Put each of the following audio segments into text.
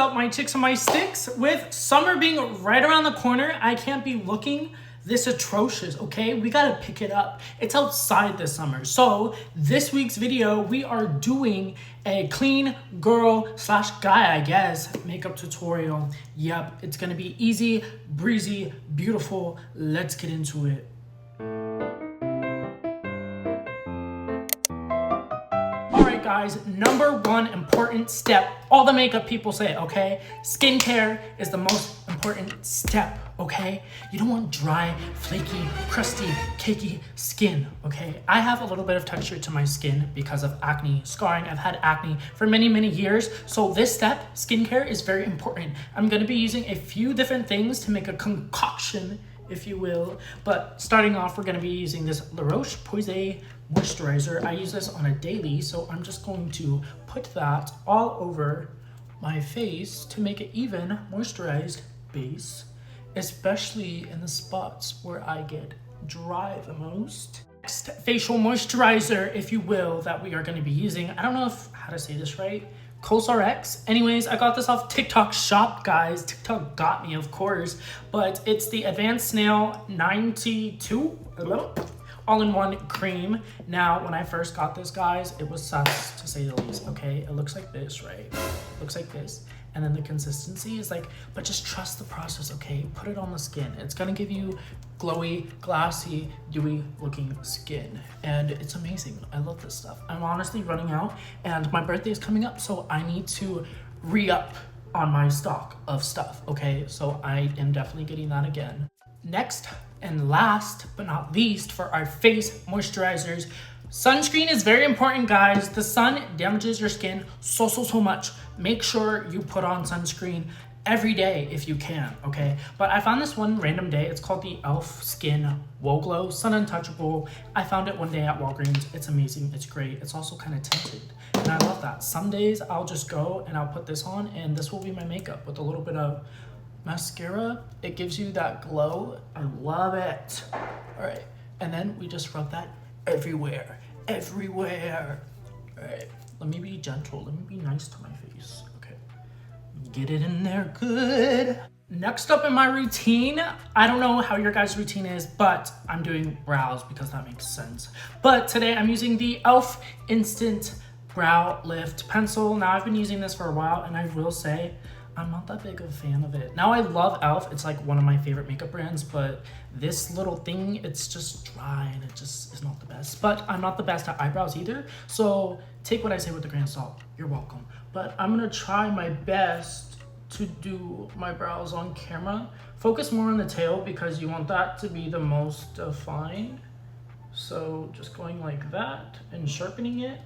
up, my chicks and my sticks? With summer being right around the corner, I can't be looking this atrocious, okay? We gotta pick it up. It's outside this summer. So this week's video, we are doing a clean girl slash guy, I guess, makeup tutorial. Yep, it's gonna be easy, breezy, beautiful. Let's get into it. Alright guys, number one important step, all the makeup people say, okay? Skincare is the most important step, okay? You don't want dry, flaky, crusty, cakey skin, okay? I have a little bit of texture to my skin because of acne, scarring. I've had acne for many, many years. So this step, skincare, is very important. I'm gonna be using a few different things to make a concoction, if you will. But starting off, we're gonna be using this La Roche-Posay moisturizer. I use this on a daily, so I'm just going to put that all over my face to make it even moisturized base, especially in the spots where I get dry the most. Next facial moisturizer, if you will, that we are going to be using, I don't know how to say this right, CosRX. Anyways, I got this off TikTok shop, guys. TikTok got me, of course, but it's the Advanced Snail 92 all-in-one cream. Now, when I first got this, guys, it was sus, to say the least, okay? It looks like this, right? Looks like this. And then the consistency is like, but just trust the process, okay? Put it on the skin. It's gonna give you glowy, glassy, dewy looking skin. And it's amazing. I love this stuff. I'm honestly running out and my birthday is coming up, so I need to re-up on my stock of stuff, okay? So I am definitely getting that again. Next and last but not least, for our face moisturizers, sunscreen is very important, guys. The sun damages your skin so much. Make sure you put on sunscreen every day if you can, okay? But I found this one random day. It's called the e.l.f. Skin Whoa Glow Sun Untouchable. I found it one day at Walgreens. It's amazing. It's great. It's also kind of tinted, and I love that. Some days I'll just go and I'll put this on, and this will be my makeup with a little bit of mascara. It gives you that glow. I love it. All right, and then we just rub that everywhere. All right, let me be gentle. Let me be nice to my face. Okay, get it in there good. Next up in my routine, I don't know how your guys' routine is, but I'm doing brows because that makes sense. But today I'm using the e.l.f. Instant Brow Lift Pencil. Now, I've been using this for a while, and I will say I'm not that big of a fan of it. Now, I love e.l.f. It's like one of my favorite makeup brands, but this little thing, it's just dry and it just is not the best. But I'm not the best at eyebrows either, so take what I say with a grain of salt. You're welcome. But I'm gonna try my best to do my brows on camera. Focus more on the tail because you want that to be the most defined. So just going like that and sharpening it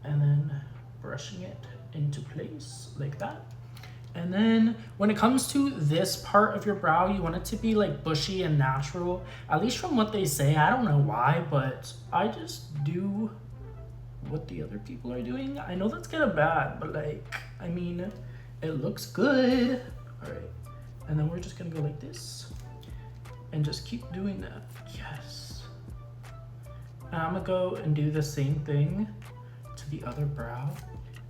and then brushing it into place like that. And then when it comes to this part of your brow, you want it to be like bushy and natural, at least from what they say. I don't know why, but I just do what the other people are doing. I know that's kind of bad, but like, I mean, it looks good. All right, and then we're just gonna go like this and just keep doing that. Yes. And I'm gonna go and do the same thing to the other brow,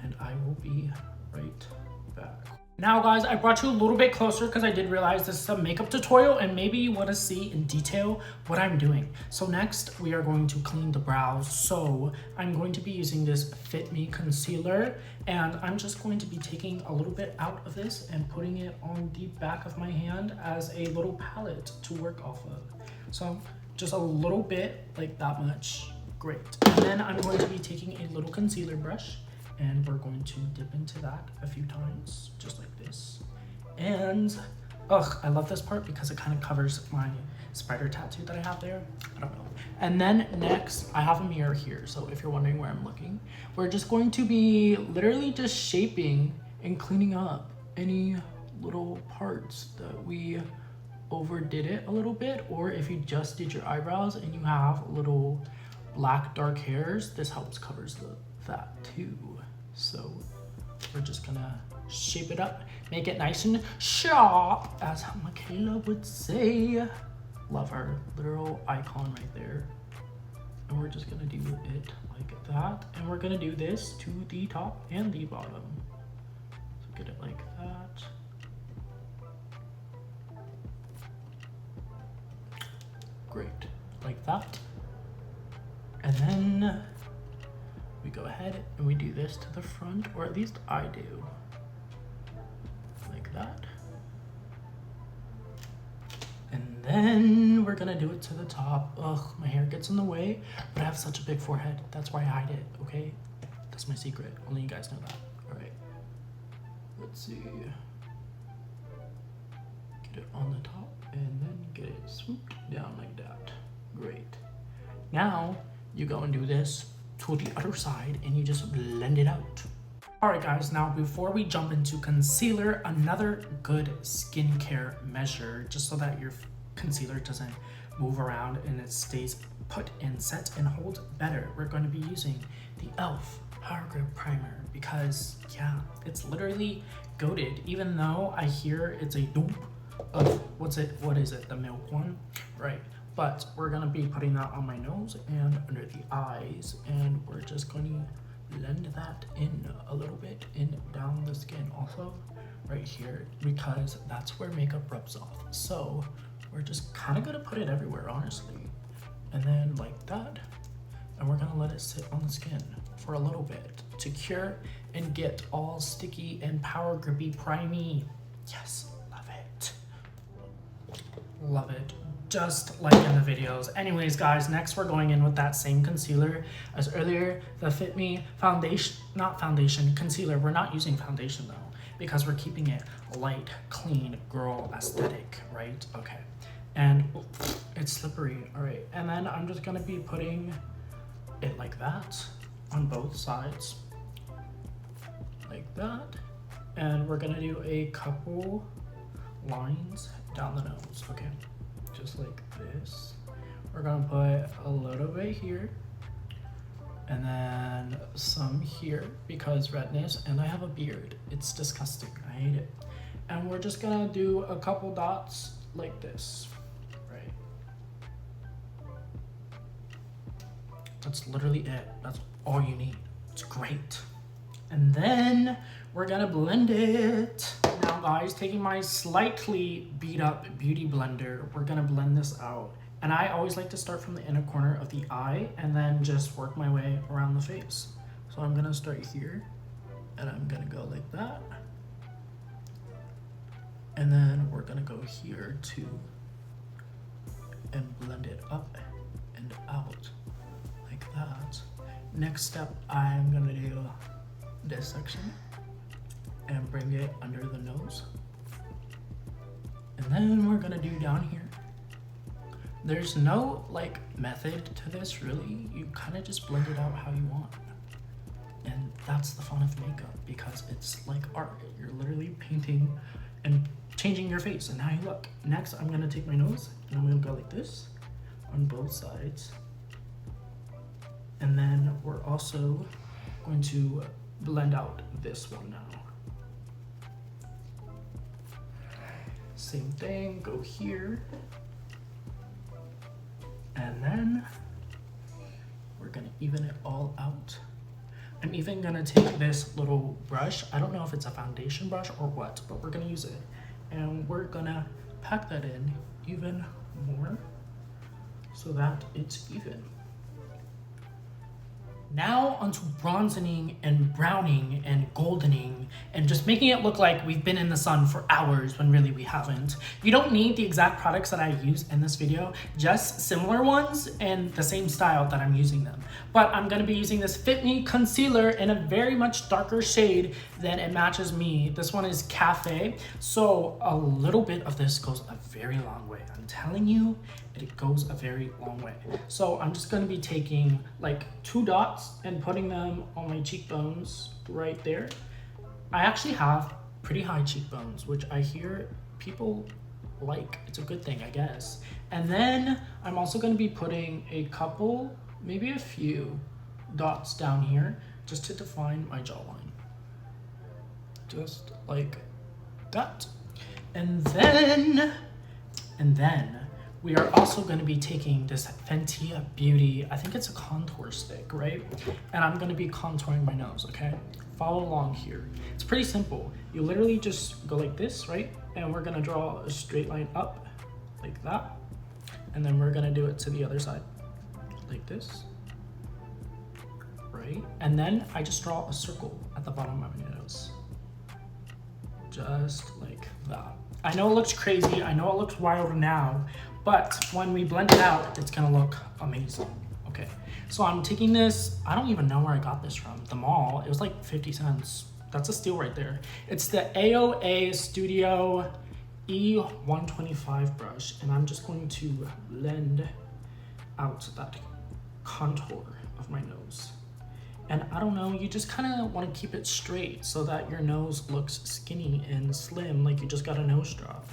and I will be right back. Now, guys, I brought you a little bit closer because I did realize this is a makeup tutorial and maybe you want to see in detail what I'm doing. So next, we are going to clean the brows. So I'm going to be using this Fit Me concealer, and I'm just going to be taking a little bit out of this and putting it on the back of my hand as a little palette to work off of. So just a little bit, like that much. Great. And then I'm going to be taking a little concealer brush, and we're going to dip into that a few times, just like this. And, I love this part because it kind of covers my spider tattoo that I have there. I don't know. And then next, I have a mirror here. So if you're wondering where I'm looking, we're just going to be literally just shaping and cleaning up any little parts that we overdid it a little bit. Or if you just did your eyebrows and you have little black dark hairs, this helps covers that too. So we're just gonna shape it up, make it nice and sharp, as Michaela would say. Love her literal icon right there. And we're just gonna do it like that. And we're gonna do this to the top and the bottom. So get it like that. Great, like that. And then we go ahead and we do this to the front, or at least I do. Like that. And then we're gonna do it to the top. Ugh, my hair gets in the way, but I have such a big forehead. That's why I hide it, okay? That's my secret. Only you guys know that. All right. Let's see. Get it on the top and then get it swooped down like that. Great. Now you go and do this to the other side and you just blend it out. All right guys, now before we jump into concealer, another good skincare measure, just so that your concealer doesn't move around and it stays put and set and hold better, we're going to be using the e.l.f. Power Grip Primer, because yeah, it's literally goated. Even though I hear it's a dupe of, what is it, the milk one, right? But we're gonna be putting that on my nose and under the eyes, and we're just going to blend that in a little bit and down the skin also, right here, because that's where makeup rubs off. So we're just kind of gonna put it everywhere, honestly, and then like that, and we're gonna let it sit on the skin for a little bit to cure and get all sticky and power grippy primey. Yes, love it. Love it. Just like in the videos. Anyways, guys, next we're going in with that same concealer as earlier, the Fit Me foundation, not foundation, concealer. We're not using foundation though, because we're keeping it light, clean, girl aesthetic, right? Okay. And it's slippery. All right. And then I'm just gonna be putting it like that on both sides, like that. And we're gonna do a couple lines down the nose, okay? Just like this. We're gonna put a little bit here and then some here because redness, and I have a beard. It's disgusting, I hate it. And we're just gonna do a couple dots like this, right? That's literally it. That's all you need. It's great. And then we're gonna blend it. Now guys, taking my slightly beat up beauty blender, we're gonna blend this out. And I always like to start from the inner corner of the eye and then just work my way around the face. So I'm gonna start here and I'm gonna go like that. And then we're gonna go here too and blend it up and out like that. Next step, I'm gonna do this section and bring it under the nose. And then we're gonna do down here. There's no like method to this really. You kind of just blend it out how you want. And that's the fun of makeup, because it's like art. You're literally painting and changing your face and how you look. Next, I'm gonna take my nose and I'm gonna go like this on both sides. And then we're also going to blend out this one now. Same thing, go here. And then we're gonna even it all out. I'm even gonna take this little brush. I don't know if it's a foundation brush or what, but we're gonna use it. And we're gonna pack that in even more so that it's even. Now onto bronzening and browning and goldening and just making it look like we've been in the sun for hours when really we haven't. You don't need the exact products that I use in this video, just similar ones and the same style that I'm using them. But I'm gonna be using this Fit Me concealer in a very much darker shade than it matches me. This one is Cafe. So a little bit of this goes a very long way. I'm telling you, it goes a very long way. So I'm just gonna be taking like 2 dots and putting them on my cheekbones right there. I actually have pretty high cheekbones, which I hear people like. It's a good thing, I guess. And then I'm also gonna be putting a couple, maybe a few dots down here just to define my jawline. Just like that. And then we are also going to be taking this Fenty Beauty, I think it's a contour stick, right? And I'm going to be contouring my nose, okay? Follow along here. It's pretty simple. You literally just go like this, right? And we're going to draw a straight line up like that. And then we're gonna do it to the other side, like this, right? And then I just draw a circle at the bottom of my nose. Just like that. I know it looks crazy, I know it looks wild now, but when we blend it out, it's gonna look amazing. Okay, so I'm taking this, I don't even know where I got this from, the mall. It was like 50 cents. That's a steal right there. It's the AOA Studio E125 brush, and I'm just going to blend out that contour of my nose. And I don't know, you just kind of want to keep it straight so that your nose looks skinny and slim, like you just got a nose job.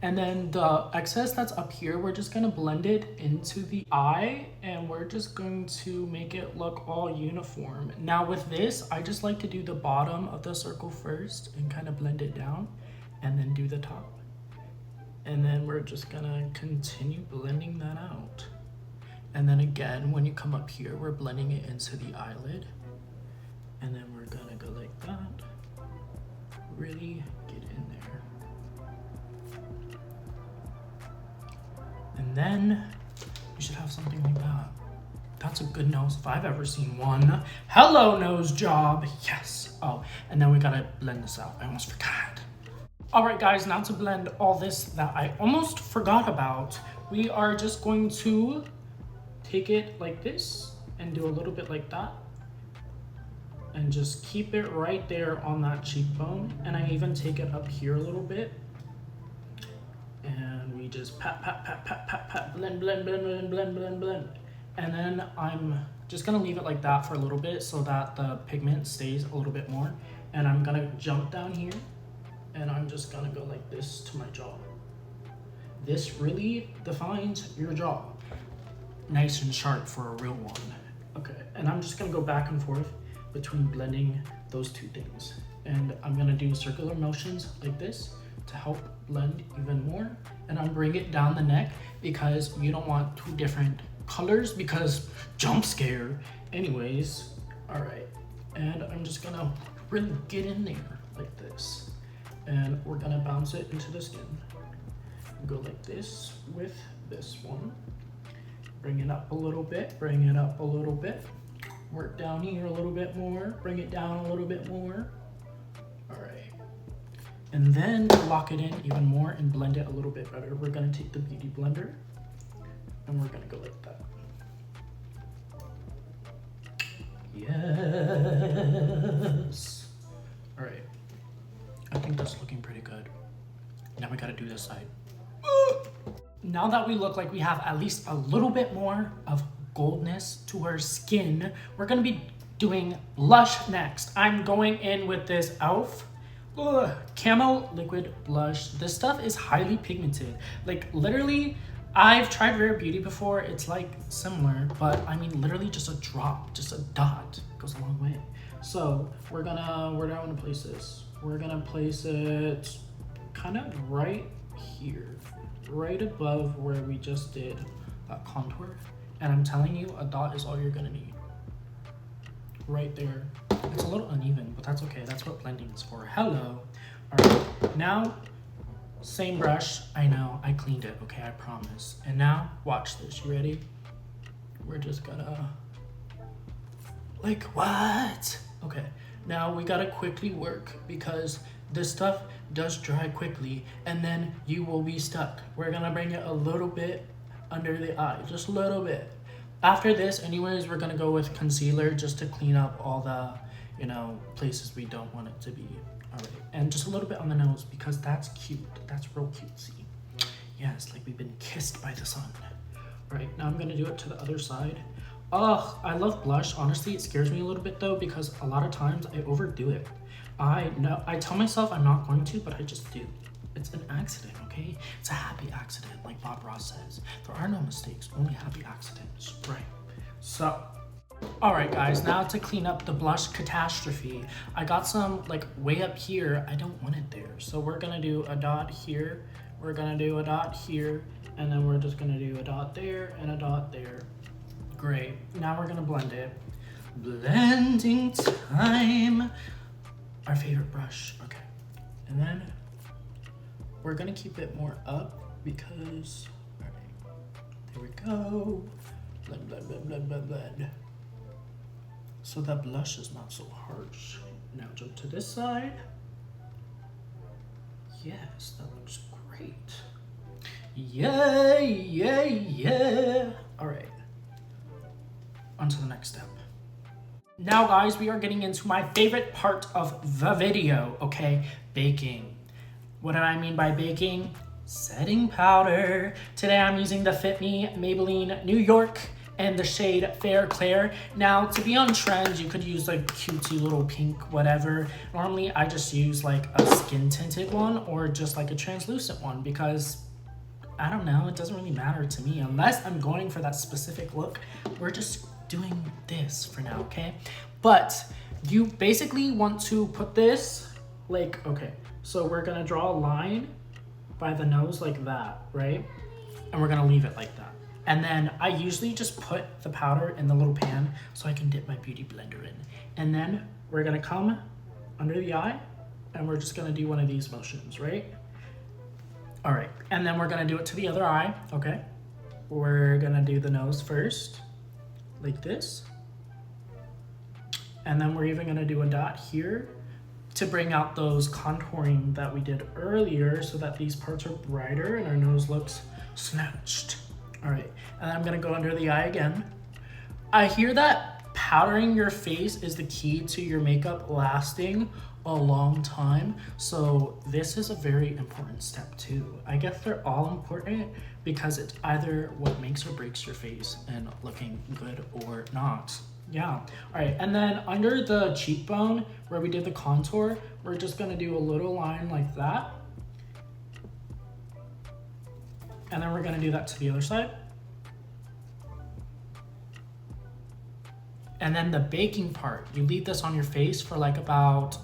And then the excess that's up here, we're just gonna blend it into the eye, and we're just going to make it look all uniform. Now with this, I just like to do the bottom of the circle first and kind of blend it down, and then do the top. And then we're just gonna continue blending that out. And then again, when you come up here, we're blending it into the eyelid. And then we're gonna go like that. Really get in there. And then you should have something like that. That's a good nose if I've ever seen one. Hello, nose job. Yes. Oh, and then we gotta blend this out. I almost forgot. All right, guys, now to blend all this that I almost forgot about, we are just going to take it like this and do a little bit like that. And just keep it right there on that cheekbone. And I even take it up here a little bit. And we just pat, pat, pat, pat, pat, pat, blend, blend, blend, blend, blend, blend, blend. And then I'm just gonna leave it like that for a little bit so that the pigment stays a little bit more. And I'm gonna jump down here and I'm just gonna go like this to my jaw. This really defines your jaw. Nice and sharp for a real one. Okay, and I'm just gonna go back and forth between blending those two things. And I'm gonna do circular motions like this to help blend even more. And I'm bringing it down the neck because you don't want two different colors because jump scare. Anyways, all right. And I'm just gonna really get in there like this. And we're gonna bounce it into the skin. Go like this with this one. Bring it up a little bit, bring it up a little bit. Work down here a little bit more, bring it down a little bit more. All right. And then lock it in even more and blend it a little bit better. We're gonna take the Beauty Blender and we're gonna go like that. Yes. All right. I think that's looking pretty good. Now we gotta do this side. Now that we look like we have at least a little bit more of goldness to our skin, we're gonna be doing blush next. I'm going in with this e.l.f. Camo liquid blush. This stuff is highly pigmented. Like literally, I've tried Rare Beauty before. It's like similar, but I mean literally just a drop, just a dot goes a long way. So where do I want to place this? We're gonna place it kind of right here, right above where we just did that contour. And I'm telling you, a dot is all you're gonna need. Right there. It's a little uneven, but that's okay. That's what blending is for. Hello. All right, now, same brush. I know, I cleaned it, okay, I promise. And now, watch this, you ready? We're just gonna, like what? Okay, now we gotta quickly work because this stuff does dry quickly and then you will be stuck. We're gonna bring it a little bit under the eye, just a little bit. After this, anyways, we're gonna go with concealer just to clean up all the, you know, places we don't want it to be. All right, and just a little bit on the nose because that's cute. That's real cutesy. Yes, like we've been kissed by the sun. All right, now I'm gonna do it to the other side. Ugh, I love blush. Honestly, it scares me a little bit though because a lot of times I overdo it. I know, I tell myself I'm not going to, but I just do. It's an accident, okay? It's a happy accident, like Bob Ross says. There are no mistakes, only happy accidents, right? So, all right, guys, now to clean up the blush catastrophe. I got some, like, way up here. I don't want it there. So we're gonna do a dot here. We're gonna do a dot here. And then we're just gonna do a dot there and a dot there. Great. Now we're gonna blend it. Blending time. Our favorite brush, okay. And then we're gonna keep it more up because, all right, go. Blend, blend, blend, blend, blend, blend. So that blush is not so harsh. Now jump to this side. Yes, that looks great. Yay, yay, yeah. All right, on to the next step. Now guys, we are getting into my favorite part of the video, okay? Baking. What do I mean by baking? Setting powder. Today I'm using the Fit Me Maybelline New York and the shade Fair Claire. Now, to be on trend, you could use like cutesy little pink whatever. Normally, I just use like a skin tinted one or just like a translucent one because I don't know, it doesn't really matter to me unless I'm going for that specific look. We're just doing this for now, okay? But you basically want to put this like, okay, so we're gonna draw a line by the nose like that, right? And we're gonna leave it like that. And then I usually just put the powder in the little pan so I can dip my beauty blender in. And then we're gonna come under the eye and we're just gonna do one of these motions, right? All right, and then we're gonna do it to the other eye, okay? We're gonna do the nose first, like this. And then we're even gonna do a dot here to bring out those contouring that we did earlier so that these parts are brighter and our nose looks snatched. All right, and I'm gonna go under the eye again. I hear that powdering your face is the key to your makeup lasting a long time. So this is a very important step too. I guess they're all important because it's either what makes or breaks your face and looking good or not. Yeah, all right, and then under the cheekbone where we did the contour, we're just gonna do a little line like that. And then we're gonna do that to the other side. And then the baking part, you leave this on your face for like about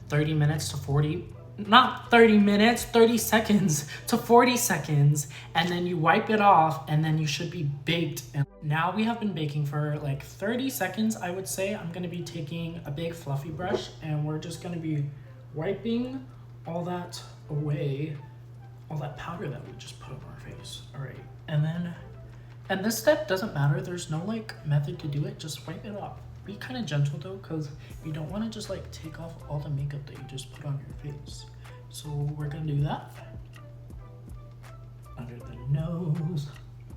30 minutes to 40, not 30 minutes, 30 seconds to 40 seconds. And then you wipe it off and then you should be baked. And now we have been baking for like 30 seconds, I would say. I'm gonna be taking a big fluffy brush and we're just gonna be wiping all that away, all that powder that we just put on our face. All right, and this step doesn't matter. There's no like method to do it, just wipe it off. Be kind of gentle though, because you don't want to just like take off all the makeup that you just put on your face. So we're gonna do that. Under the nose,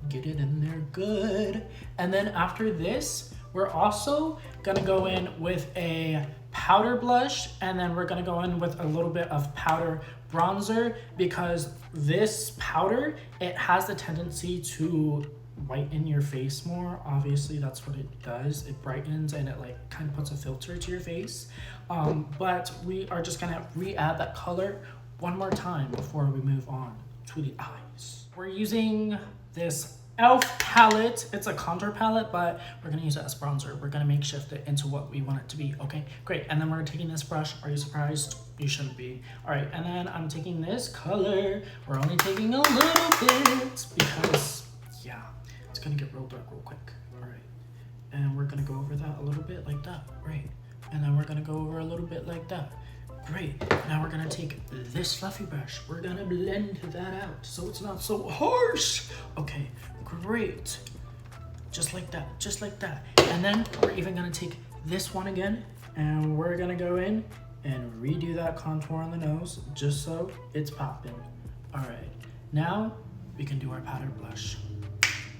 get it in there good. And then after this, we're also gonna go in with a powder blush, and then we're gonna go in with a little bit of powder bronzer, because this powder, it has the tendency to whiten your face more. Obviously that's what it does. It brightens and it like kind of puts a filter to your face. But we are just gonna re-add that color one more time before we move on to the eyes. We're using this e.l.f. palette. It's a contour palette, but we're gonna use it as bronzer. We're gonna makeshift it into what we want it to be, okay? Great, and then we're taking this brush. Are you surprised? You shouldn't be. All right, and then I'm taking this color. We're only taking a little bit because, yeah, it's gonna get real dark real quick. All right, and we're gonna go over that a little bit like that, right? And then we're gonna go over a little bit like that. Great, now we're gonna take this fluffy brush. We're gonna blend that out so it's not so harsh. Okay, great. Just like that, just like that. And then we're even gonna take this one again and we're gonna go in and redo that contour on the nose just so it's popping. All right, now we can do our powdered blush.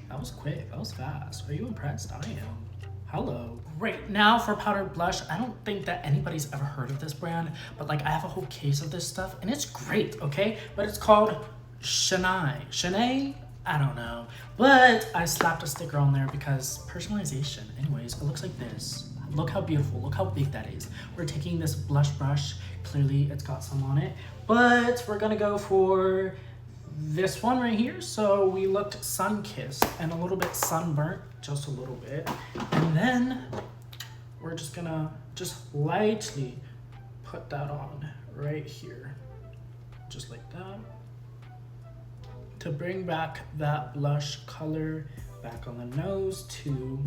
That was quick, that was fast. Are you impressed? I am. Hello. Great, now for powdered blush, I don't think that anybody's ever heard of this brand, but like I have a whole case of this stuff and it's great, okay? But it's called Shanae? I don't know. But I slapped a sticker on there because personalization. Anyways, it looks like this. Look how beautiful, look how big that is. We're taking this blush brush, clearly it's got some on it, but we're gonna go for this one right here. So we looked sun-kissed and a little bit sunburnt, just a little bit. And then we're just gonna lightly put that on right here, just like that, to bring back that blush color back on the nose too.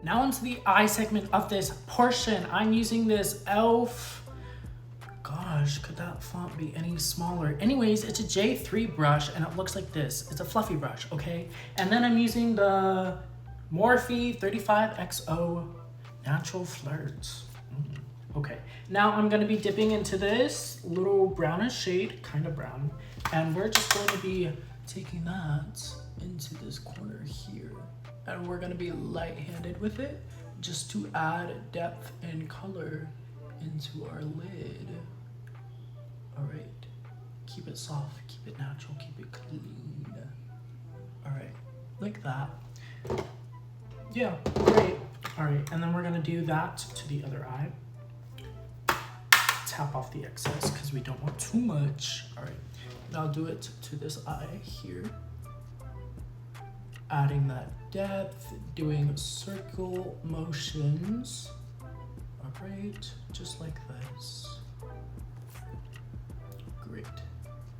Now into the eye segment of this portion. I'm using this e.l.f. God, gosh, could that font be any smaller? Anyways, it's a J3 brush and it looks like this. It's a fluffy brush, okay? And then I'm using the Morphe 35XO Natural Flirts. Okay, now I'm gonna be dipping into this little brownish shade, kind of brown, and we're just going to be taking that into this corner here. And we're gonna be light-handed with it just to add depth and color into our lid. All right, keep it soft, keep it natural, keep it clean. All right, like that. Yeah, great. All right, and then we're gonna do that to the other eye. Tap off the excess because we don't want too much. All right, now do it to this eye here. Adding that depth, doing circle motions. All right, just like this. Great.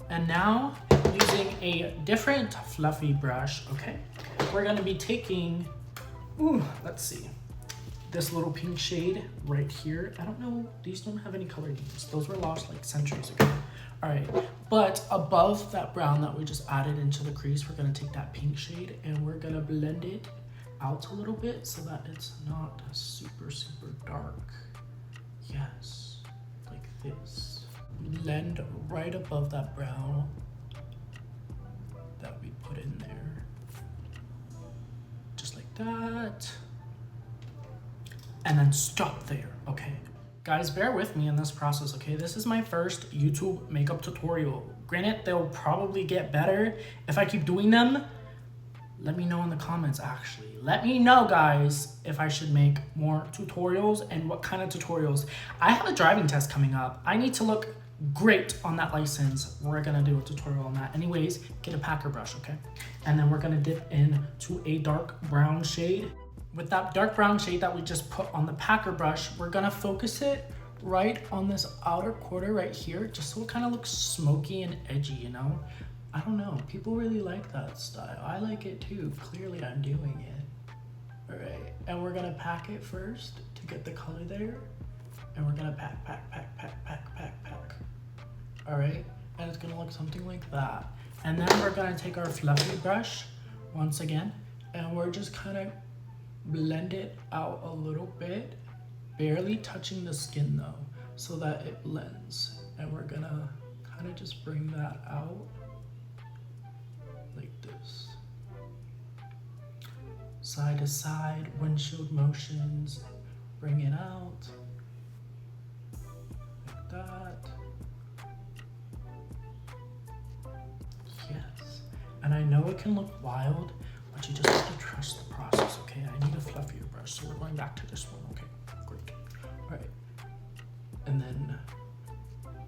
And now, using a different fluffy brush, okay, we're gonna be taking, let's see, this little pink shade right here. I don't know, these don't have any color names. Those were lost like centuries ago. All right, but above that brown that we just added into the crease, we're gonna take that pink shade and we're gonna blend it out a little bit so that it's not super, super dark. Yes, like this. Blend right above that brown that we put in there. Just like that. And then stop there, okay? Guys, bear with me in this process, okay? This is my first YouTube makeup tutorial. Granted, they'll probably get better if I keep doing them. Let me know in the comments, actually. Let me know, guys, if I should make more tutorials and what kind of tutorials. I have a driving test coming up. I need to look great on that license. We're gonna do a tutorial on that. Anyways, get a packer brush, okay? And then we're gonna dip into a dark brown shade. With that dark brown shade that we just put on the packer brush, we're gonna focus it right on this outer quarter right here, just so it kind of looks smoky and edgy, you know? I don't know, people really like that style. I like it too, clearly I'm doing it. All right, and we're gonna pack it first to get the color there. And we're gonna pack. All right, and it's gonna look something like that. And then we're gonna take our fluffy brush once again, and we're just kind of blend it out a little bit, barely touching the skin though, so that it blends. And we're gonna kind of just bring that out like this. Side to side, windshield motions, bring it out like that. Yes, and I know it can look wild, but you just have to trust the process, okay? I need a fluffier brush, so we're going back to this one, okay? Great. All right. And then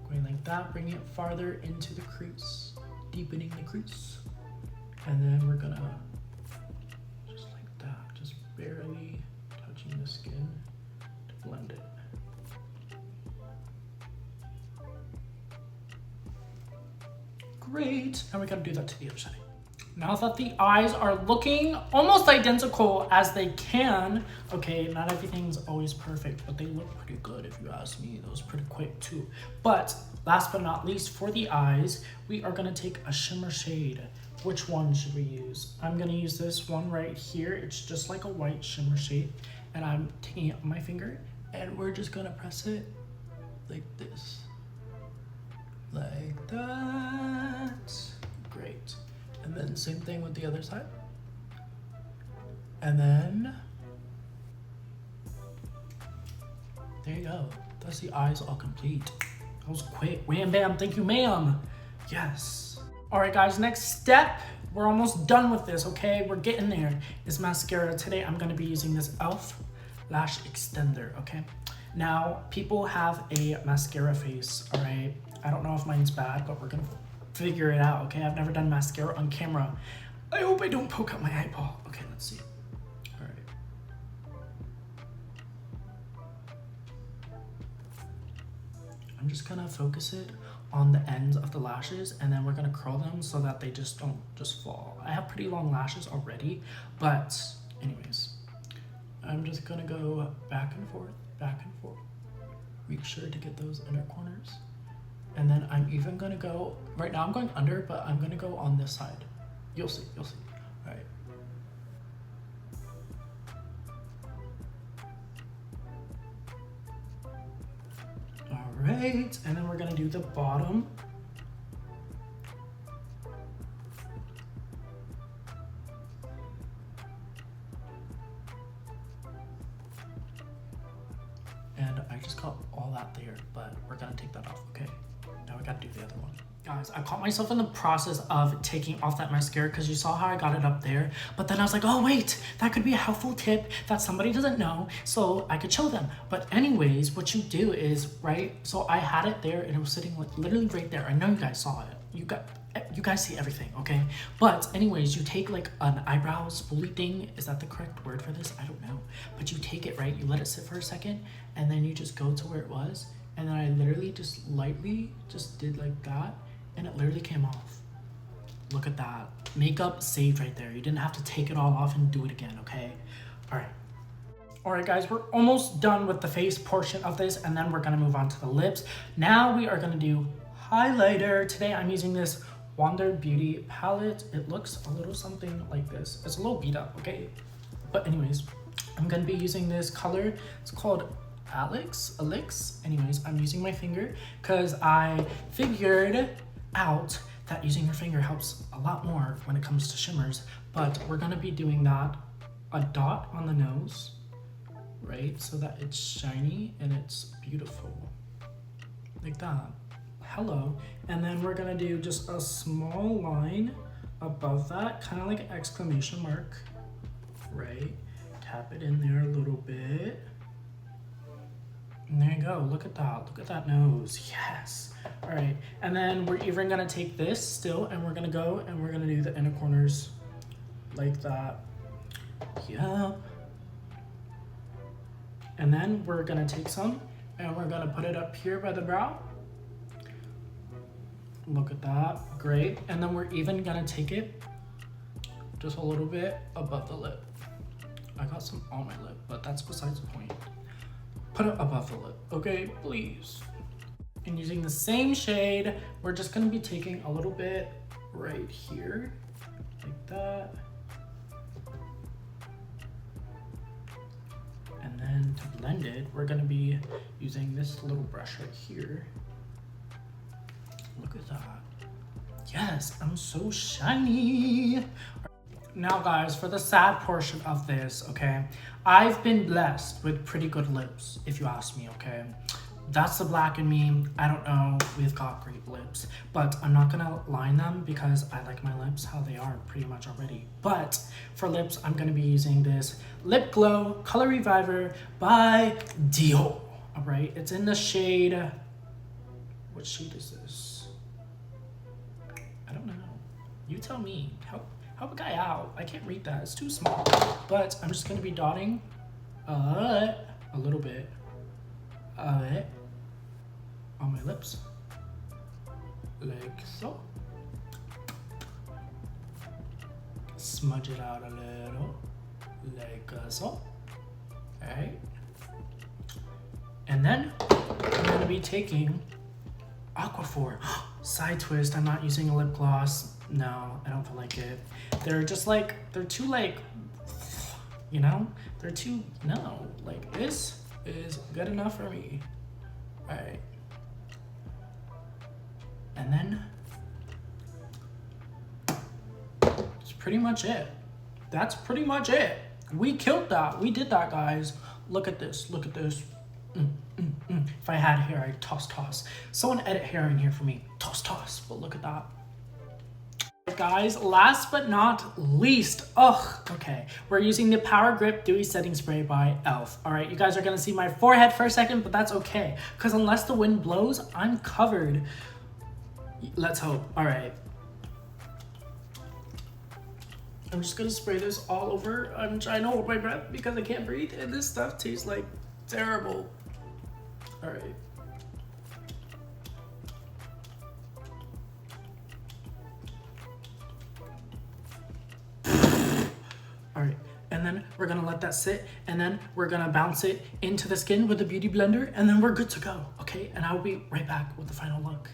going like that, bring it farther into the crease, deepening the crease. And then we're gonna, just like that, just barely touching the skin to blend it. Great. Now we gotta do that to the other side. Now that the eyes are looking almost identical as they can, okay, not everything's always perfect, but they look pretty good if you ask me. That was pretty quick too. But last but not least, for the eyes, we are gonna take a shimmer shade. Which one should we use? I'm gonna use this one right here. It's just like a white shimmer shade. And I'm taking it on my finger and we're just gonna press it like this. Like that. Great. And then same thing with the other side. And then, there you go. That's the eyes all complete. That was quick. Wham bam, thank you ma'am. Yes. All right guys, next step. We're almost done with this, okay? We're getting there. Is mascara. Today I'm gonna be using this e.l.f. lash extender, okay? Now, people have a mascara face, all right? I don't know if mine's bad, but we're gonna figure it out, okay? I've never done mascara on camera. I hope I don't poke out my eyeball. Okay, let's see. All right. I'm just gonna focus it on the ends of the lashes, and then we're gonna curl them so that they just don't just fall. I have pretty long lashes already, but anyways, I'm just gonna go back and forth, back and forth. Make sure to get those inner corners. And then I'm even gonna go, right now I'm going under, but I'm gonna go on this side. You'll see, you'll see. All right. All right, and then we're gonna do the bottom. And I just got all that there, but we're gonna take that off, okay? Now we gotta do the other one. Guys, I caught myself in the process of taking off that mascara because you saw how I got it up there. But then I was like, oh wait, that could be a helpful tip that somebody doesn't know, so I could show them. But anyways, what you do is, right, so I had it there and it was sitting like literally right there. I know you guys saw it. You guys see everything, okay? But anyways, you take like an eyebrow spoolie thing. Is that the correct word for this? I don't know. But you take it, right? You let it sit for a second and then you just go to where it was. And then I literally just lightly just did like that and it literally came off. Look at that. Makeup saved right there. You didn't have to take it all off and do it again, okay? All right. All right, guys, we're almost done with the face portion of this and then we're gonna move on to the lips. Now we are gonna do highlighter. Today I'm using this Wander Beauty palette. It looks a little something like this. It's a little beat up, okay? But anyways, I'm gonna be using this color. It's called Alex. Anyways, I'm using my finger because I figured out that using your finger helps a lot more when it comes to shimmers. But we're gonna be doing that, a dot on the nose, right? So that it's shiny and it's beautiful, like that. Hello. And then we're gonna do just a small line above that, kind of like an exclamation mark, right? Tap it in there a little bit. And there you go, look at that nose, yes. All right, and then we're even gonna take this still and we're gonna go and we're gonna do the inner corners like that, yeah. And then we're gonna take some and we're gonna put it up here by the brow. Look at that, great. And then we're even gonna take it just a little bit above the lip. I got some on my lip, but that's besides the point. Put it above the lip, okay, please. And using the same shade, we're just gonna be taking a little bit right here, like that. And then to blend it, we're gonna be using this little brush right here. Look at that. Yes, I'm so shiny. Now guys, for the sad portion of this, okay, I've been blessed with pretty good lips, if you ask me, okay? That's the black in me. I don't know, we've got great lips, but I'm not gonna line them because I like my lips how they are pretty much already. But for lips, I'm gonna be using this Lip Glow Color Reviver by Dior, all right? It's in the shade, what shade is this? I don't know, you tell me. Help a guy out. I can't read that, it's too small. But I'm just gonna be dotting a little bit of it on my lips, like so. Smudge it out a little, like so. All right. And then I'm gonna be taking Aquaphor. Side twist, I'm not using a lip gloss. No, I don't feel like it. They're just like, they're too like, you know? They're too, no. Like this is good enough for me. All right. And then, that's pretty much it. That's pretty much it. We killed that. We did that, guys. Look at this, look at this. If I had hair, I'd toss. Someone edit hair in here for me. Toss, but look at that. Guys, last but not least, okay, we're using the Power Grip Dewy Setting Spray by e.l.f. All right, you guys are gonna see my forehead for a second, but that's okay, because unless the wind blows, I'm covered. Let's hope. All right. I'm just gonna spray this all over. I'm trying to hold my breath because I can't breathe, and this stuff tastes like terrible. All right. All right, and then we're gonna let that sit, and then we're gonna bounce it into the skin with the Beauty Blender, and then we're good to go, okay? And I'll be right back with the final look.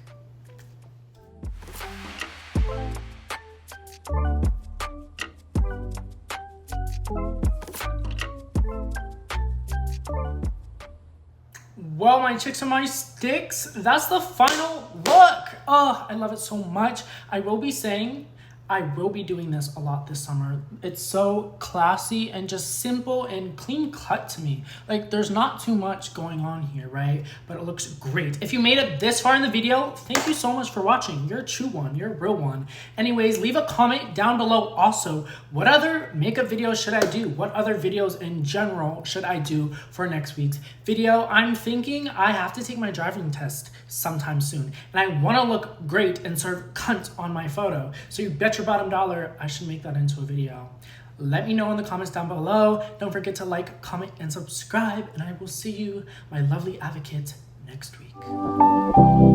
Well, my chicks and my sticks, that's the final look. Oh, I love it so much. I will be doing this a lot this summer. It's so classy and just simple and clean cut to me. Like, there's not too much going on here, right? But it looks great. If you made it this far in the video, thank you so much for watching. You're a true one. You're a real one. Anyways, leave a comment down below also. What other makeup videos should I do? What other videos in general should I do for next week's video? I'm thinking I have to take my driving test sometime soon. And I want to look great and serve cunt on my photo. So you bet your bottom dollar I should make that into a video. Let me know in the comments down below. Don't forget to like, comment, and subscribe, and I will see you, my lovely advocate, next week.